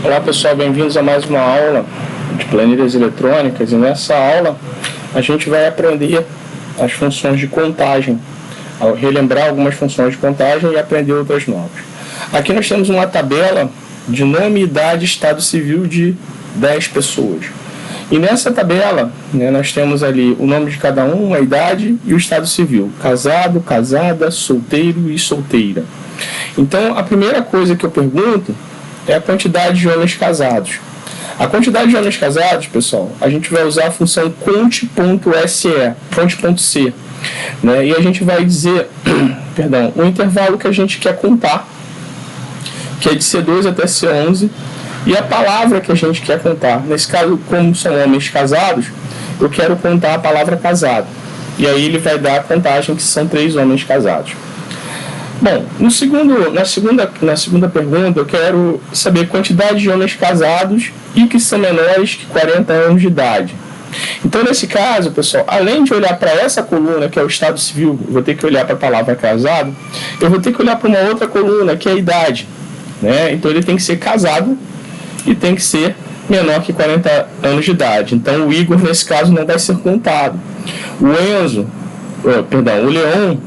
Olá pessoal, bem-vindos a mais uma aula de planilhas eletrônicas, e nessa aula a gente vai aprender as funções de contagem, relembrar algumas funções de contagem e aprender outras novas. Aqui nós temos uma tabela de nome, idade, estado civil de 10 pessoas. E nessa tabela, nós temos ali o nome de cada um, a idade e o estado civil: casado, casada, solteiro e solteira. Então, a primeira coisa que eu pergunto é a quantidade de homens casados. A quantidade de homens casados, pessoal, a gente vai usar a função conte.c, e a gente vai dizer, o intervalo que a gente quer contar, que é de C2 até C11, e a palavra que a gente quer contar. Nesse caso, como são homens casados, eu quero contar a palavra casado. E aí ele vai dar a contagem que são 3 homens casados. Bom, na segunda pergunta, eu quero saber a quantidade de homens casados e que são menores que 40 anos de idade. Então, nesse caso, pessoal, além de olhar para essa coluna, que é o estado civil, eu vou ter que olhar para a palavra casado, eu vou ter que olhar para uma outra coluna, que é a idade. Então, ele tem que ser casado e tem que ser menor que 40 anos de idade. Então, o Igor, nesse caso, não vai ser contado. O Leon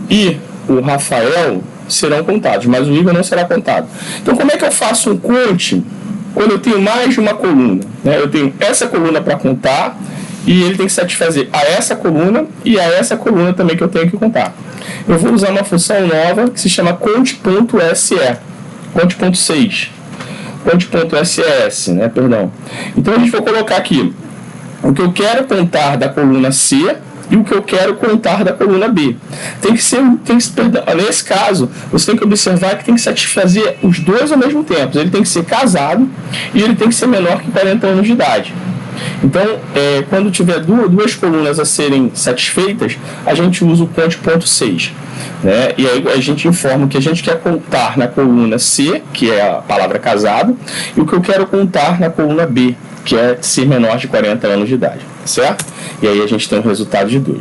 e o Rafael serão contados, mas o Igor não será contado. Então, como é que eu faço um conte quando eu tenho mais de uma coluna? Eu tenho essa coluna para contar e ele tem que satisfazer a essa coluna e a essa coluna também que eu tenho que contar. Eu vou usar uma função nova que se chama conte.se, conte.6, conte.ss, Então, a gente vai colocar aqui o que eu quero contar da coluna C e o que eu quero contar da coluna B. Nesse caso, você tem que observar que tem que satisfazer os dois ao mesmo tempo. Ele tem que ser casado e ele tem que ser menor que 40 anos de idade. Então, quando tiver duas colunas a serem satisfeitas, a gente usa o conte.6. E aí a gente informa o que a gente quer contar na coluna C, que é a palavra casado, e o que eu quero contar na coluna B, que é ser menor de 40 anos de idade, certo? E aí a gente tem um resultado de 2.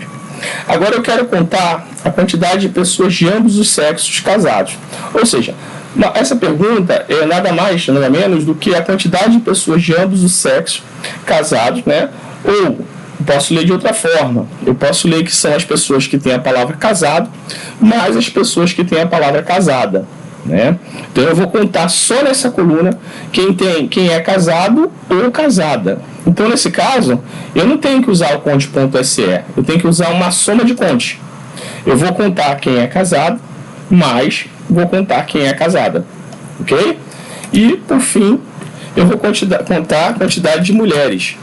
Agora eu quero contar a quantidade de pessoas de ambos os sexos casados. Ou seja, essa pergunta é nada mais, nada menos do que a quantidade de pessoas de ambos os sexos casados, Ou posso ler de outra forma. Eu posso ler que são as pessoas que têm a palavra casado mais as pessoas que têm a palavra casada. Então eu vou contar só nessa coluna quem é casado ou casada. Então, nesse caso, eu não tenho que usar o conte.se, eu tenho que usar uma soma de conte. Eu vou contar quem é casado, mais vou contar quem é casada. Ok? E, por fim, eu vou contar a quantidade de mulheres.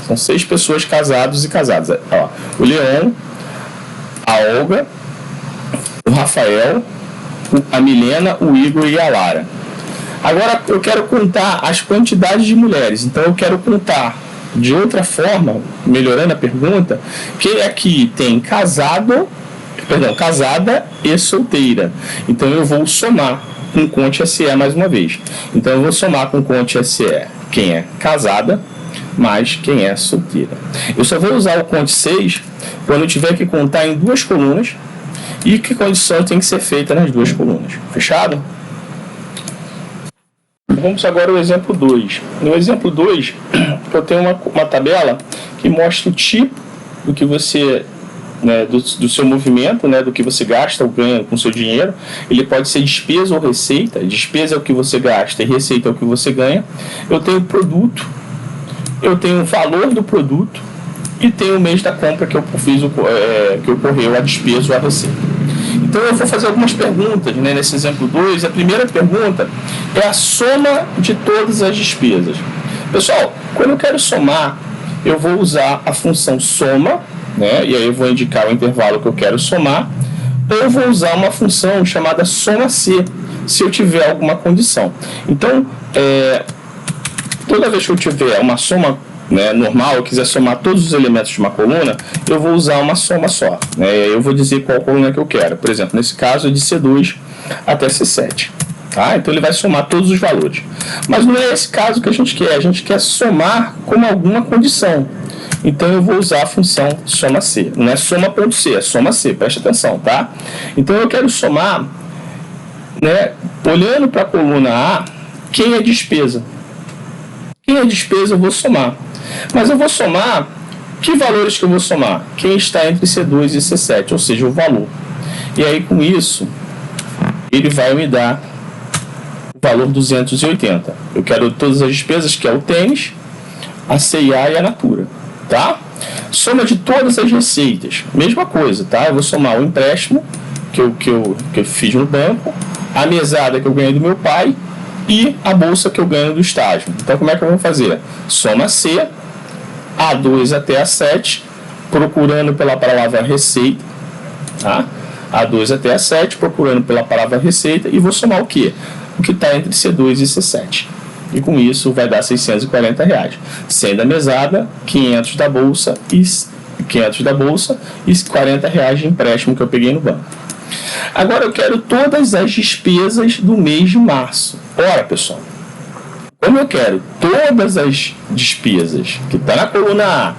São 6 pessoas casados e casadas. O Leon, a Olga, o Rafael, a Milena, o Igor e a Lara. Agora eu quero contar as quantidades de mulheres. Então eu quero contar de outra forma, melhorando a pergunta, que aqui tem casada e solteira. Então eu vou somar com conte.se mais uma vez. Então eu vou somar com conte.se quem é casada mais quem é solteira. Eu só vou usar o conte.6 quando eu tiver que contar em 2 colunas e que condição tem que ser feita nas 2 colunas. Fechado? Vamos agora ao exemplo 2. No exemplo 2, eu tenho uma tabela que mostra o tipo do que você, do seu movimento, do que você gasta ou ganha com o seu dinheiro. Ele pode ser despesa ou receita. Despesa é o que você gasta e receita é o que você ganha. Eu tenho produto, eu tenho o valor do produto e tenho o mês da compra que eu fiz, que ocorreu a despesa ou a receita. Então eu vou fazer algumas perguntas nesse exemplo 2. A primeira pergunta é a soma de todas as despesas. Pessoal, quando eu quero somar, eu vou usar a função soma, e aí eu vou indicar o intervalo que eu quero somar, ou eu vou usar uma função chamada soma-C, se eu tiver alguma condição. Então, toda vez que eu tiver uma soma normal, eu quiser somar todos os elementos de uma coluna, eu vou usar uma soma só. Eu vou dizer qual coluna que eu quero. Por exemplo, nesse caso é de C2 até C7. Então ele vai somar todos os valores. Mas não é esse caso que a gente quer somar com alguma condição. Então eu vou usar a função soma-C. Não é soma.c, é soma-C, preste atenção, tá? Então eu quero somar, olhando para a coluna A, quem é despesa. Quem é despesa eu vou somar. Mas eu vou somar, que valores que eu vou somar? Quem está entre C2 e C7, ou seja, o valor. E aí com isso, ele vai me dar o valor 280. Eu quero todas as despesas, que é o tênis, a CIA e a Natura, tá? Soma de todas as receitas, mesma coisa, tá? Eu vou somar o empréstimo que eu fiz no banco, a mesada que eu ganhei do meu pai e a bolsa que eu ganho do estágio. Então, como é que eu vou fazer? Soma C, A2 até A7, procurando pela palavra receita, tá? A2 até A7, procurando pela palavra receita, e vou somar o quê? O que está entre C2 e C7. E com isso vai dar R$640. 100 da mesada, 500 da bolsa e R$40 de empréstimo que eu peguei no banco. Agora eu quero todas as despesas do mês de março. Ora, pessoal, como eu quero todas as despesas que está na coluna A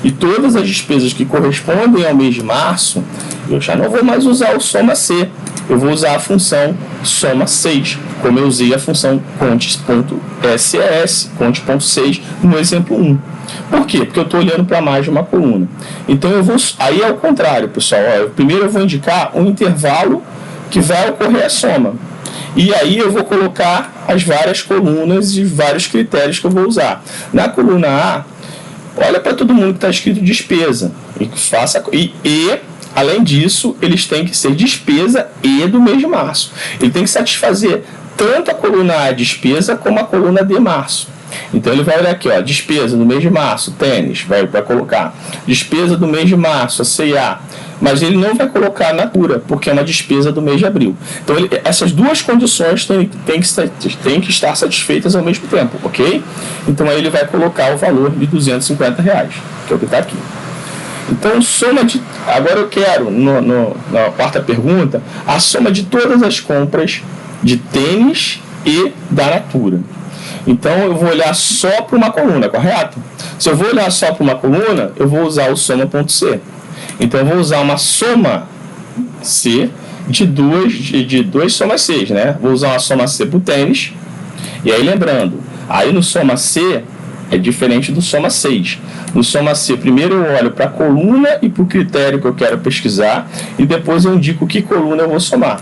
e todas as despesas que correspondem ao mês de março, eu já não vou mais usar o soma C. Eu vou usar a função soma 6, como eu usei a função conte.ses, conte.6, no exemplo 1. Por quê? Porque eu estou olhando para mais de uma coluna. Então eu vou. Aí é o contrário, pessoal. Primeiro eu vou indicar um intervalo que vai ocorrer a soma. E aí eu vou colocar as várias colunas e vários critérios que eu vou usar. Na coluna A, olha para todo mundo que está escrito despesa. Além disso, eles têm que ser despesa e do mês de março. Ele tem que satisfazer tanto a coluna A despesa como a coluna D março. Então ele vai olhar aqui, ó, despesa do mês de março, tênis, vai colocar. Despesa do mês de março, a CIA. Mas ele não vai colocar a Natura, porque é uma despesa do mês de abril. Então essas duas condições têm que estar satisfeitas ao mesmo tempo, ok? Então aí ele vai colocar o valor de R$250, que é o que está aqui. Então, soma de. Agora eu quero, na quarta pergunta, a soma de todas as compras de tênis e da Natura. Então, eu vou olhar só para uma coluna, correto? Se eu vou olhar só para uma coluna, eu vou usar o soma.c. Então, eu vou usar uma soma C de duas somas C, né? Vou usar uma soma C para o tênis. E aí, lembrando, aí no soma C é diferente do soma 6. No soma C, primeiro eu olho para a coluna e para o critério que eu quero pesquisar, e depois eu indico que coluna eu vou somar.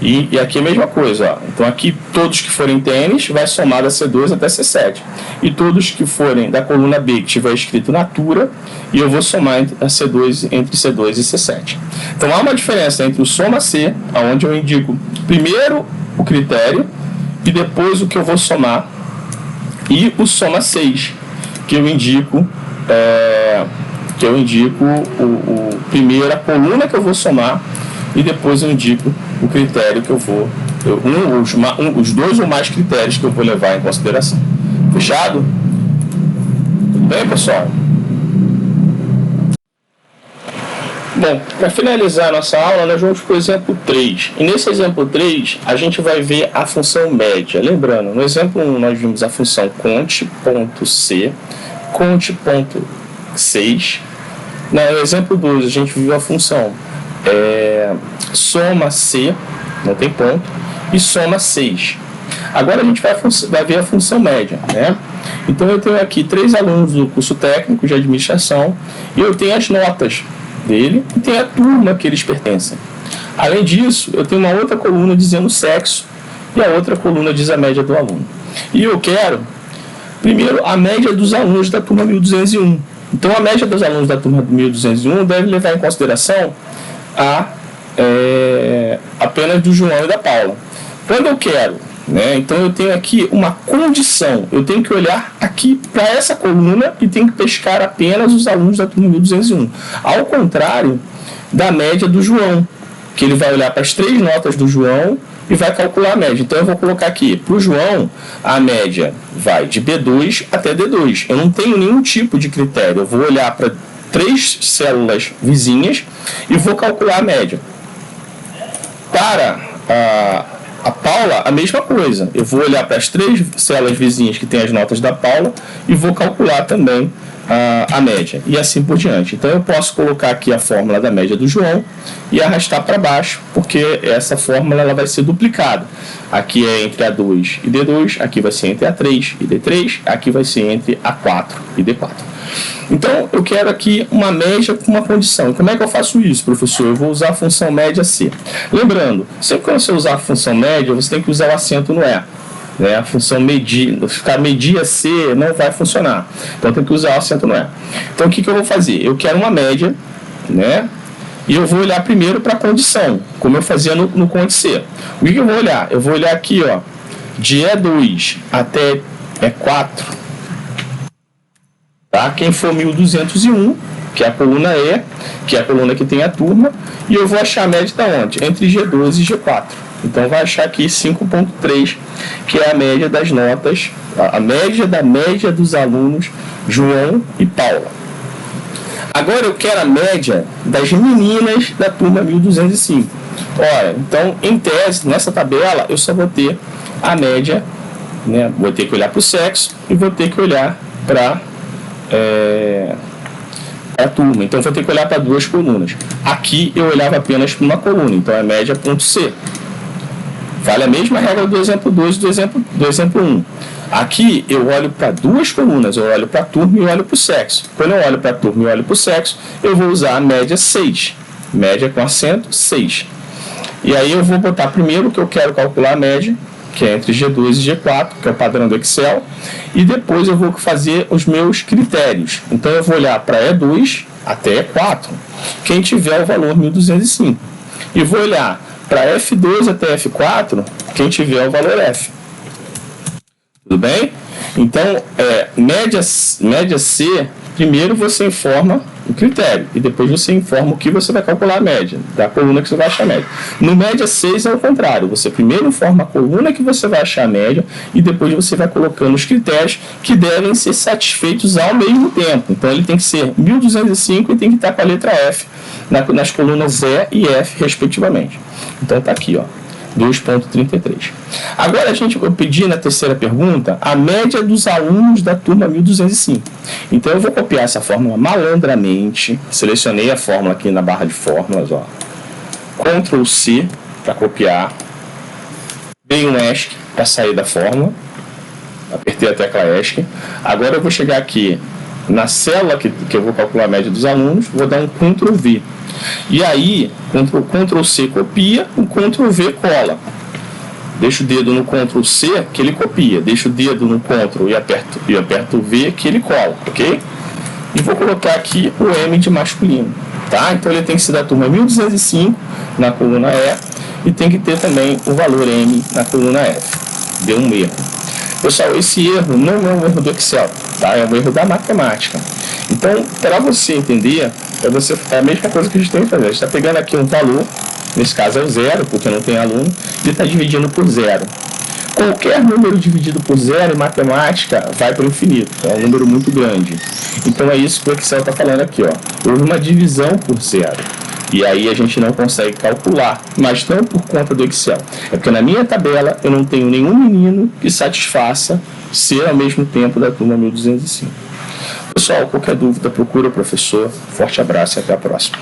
E aqui é a mesma coisa, ó. Então aqui todos que forem tênis vai somar da C2 até C7. E todos que forem da coluna B que tiver escrito Natura, e eu vou somar entre C2 e C7. Então há uma diferença entre o soma C, onde eu indico primeiro o critério e depois o que eu vou somar, e o soma 6, que eu indico primeiro a coluna que eu vou somar e depois eu indico o critério que eu vou, os dois ou mais critérios que eu vou levar em consideração. Fechado? Tudo bem, pessoal? Bom, para finalizar a nossa aula, nós vamos para o exemplo 3. E nesse exemplo 3, a gente vai ver a função média. Lembrando, no exemplo 1, nós vimos a função conte.c, conte.6. No exemplo 2, a gente viu a função soma C, não tem ponto, e soma 6. Agora a gente vai ver a função média, né? Então eu tenho aqui 3 alunos do curso técnico de administração e eu tenho as notas dele e tem a turma que eles pertencem. Além disso, eu tenho uma outra coluna dizendo sexo e a outra coluna diz a média do aluno. E eu quero, primeiro, a média dos alunos da turma 1201. Então, a média dos alunos da turma 1201 deve levar em consideração apenas do João e da Paula. Quando eu quero, né, então eu tenho aqui uma condição, eu tenho que olhar aqui para essa coluna e tenho que pescar apenas os alunos da turma 1201. Ao contrário da média do João, que ele vai olhar para as 3 notas do João e vai calcular a média. Então eu vou colocar aqui, para o João, a média vai de B2 até D2. Eu não tenho nenhum tipo de critério, eu vou olhar para 3 células vizinhas e vou calcular a média. Para a Paula, a mesma coisa. Eu vou olhar para as 3 células vizinhas que têm as notas da Paula e vou calcular também a média, e assim por diante. Então eu posso colocar aqui a fórmula da média do João e arrastar para baixo, porque essa fórmula ela vai ser duplicada. Aqui é entre A2 e D2, aqui vai ser entre A3 e D3, aqui vai ser entre A4 e D4. Então eu quero aqui uma média com uma condição. E como é que eu faço isso, professor? Eu vou usar a função média C. Lembrando, sempre que você usar a função média, você tem que usar o acento no E. Né? A função ficar medir C não vai funcionar. Então tem que usar o acento no E. Então o que eu vou fazer? Eu quero uma média, né? E eu vou olhar primeiro para a condição, como eu fazia no conde C. O que eu vou olhar? Eu vou olhar aqui, ó, de E2 até E4, tá? Quem for 1201, que é a coluna E, que é a coluna que tem a turma, e eu vou achar a média da onde? Entre G2 e G4. Então vai achar aqui 5.3, que é a média das notas, a média da média dos alunos João e Paula. Agora eu quero a média das meninas da turma 1205. Ora, então em tese, nessa tabela, eu só vou ter a média, né? Vou ter que olhar para o sexo e vou ter que olhar para a turma. Então vou ter que olhar para duas colunas. Aqui eu olhava apenas para uma coluna, então é média ponto C. Vale a mesma regra do exemplo 2 e do exemplo 1. Aqui eu olho para duas colunas, eu olho para a turma e olho para o sexo. Quando eu olho para a turma e olho para o sexo, eu vou usar a média 6. Média com acento 6. E aí eu vou botar primeiro que eu quero calcular a média, que é entre G2 e G4, que é o padrão do Excel. E depois eu vou fazer os meus critérios. Então eu vou olhar para E2 até E4, quem tiver o valor 1205. E vou olhar para F2 até F4, quem tiver o valor F. Tudo bem? Então, média C, primeiro você informa o critério, e depois você informa o que você vai calcular a média, da coluna que você vai achar a média. No média 6 é o contrário, você primeiro informa a coluna que você vai achar a média, e depois você vai colocando os critérios que devem ser satisfeitos ao mesmo tempo. Então ele tem que ser 1205 e tem que estar com a letra F nas colunas E e F, respectivamente. Então está aqui, ó, 2.33. Agora eu pedi na terceira pergunta a média dos alunos da turma 1205. Então eu vou copiar essa fórmula malandramente. Selecionei a fórmula aqui na barra de fórmulas, ó. Ctrl C para copiar. Dei um ESC para sair da fórmula. Apertei a tecla ESC. Agora eu vou chegar aqui na célula que eu vou calcular a média dos alunos, vou dar um Ctrl V. E aí, Ctrl C copia, o Ctrl V cola. Deixo o dedo no Ctrl C que ele copia, deixo o dedo no Ctrl e aperto o V que ele cola, ok? E vou colocar aqui o M de masculino, tá? Então ele tem que ser da turma 1205 na coluna E e tem que ter também o valor M na coluna F. Deu um erro. Pessoal, esse erro não é um erro do Excel, tá? É um erro da matemática. Então, para você entender, é a mesma coisa que a gente tem que fazer. A gente está pegando aqui um valor, nesse caso é o 0, porque não tem aluno, e está dividindo por 0. Qualquer número dividido por 0 em matemática vai para o infinito, é um número muito grande. Então é isso que o Excel está falando aqui, ó. Houve uma divisão por 0. E aí a gente não consegue calcular, mas não por conta do Excel. É porque na minha tabela eu não tenho nenhum menino que satisfaça ser ao mesmo tempo da turma 1205. Pessoal, qualquer dúvida, procura o professor. Forte abraço e até a próxima.